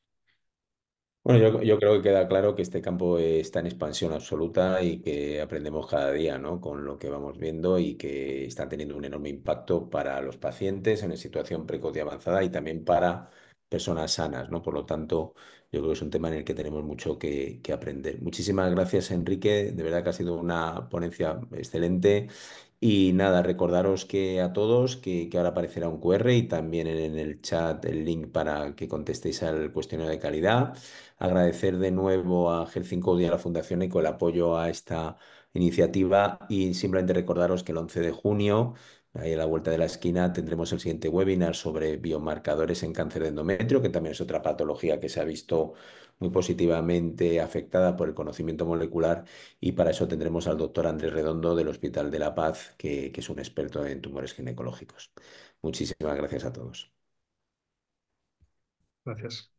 Bueno, yo creo que queda claro que este campo está en expansión absoluta y que aprendemos cada día, ¿no? Con lo que vamos viendo y que está teniendo un enorme impacto para los pacientes en situación precoz y avanzada y también para personas sanas, ¿no? Por lo tanto, yo creo que es un tema en el que tenemos mucho que aprender. Muchísimas gracias, Enrique. De verdad que ha sido una ponencia excelente. Y nada, recordaros que a todos que ahora aparecerá un QR y también en el chat el link para que contestéis al cuestionario de calidad. Agradecer de nuevo a Helsinki y a la Fundación ECO el apoyo a esta iniciativa y simplemente recordaros que el 11 de junio Ahí a la vuelta de la esquina tendremos el siguiente webinar sobre biomarcadores en cáncer de endometrio, que también es otra patología que se ha visto muy positivamente afectada por el conocimiento molecular. Y para eso tendremos al doctor Andrés Redondo del Hospital de la Paz, que es un experto en tumores ginecológicos. Muchísimas gracias a todos. Gracias.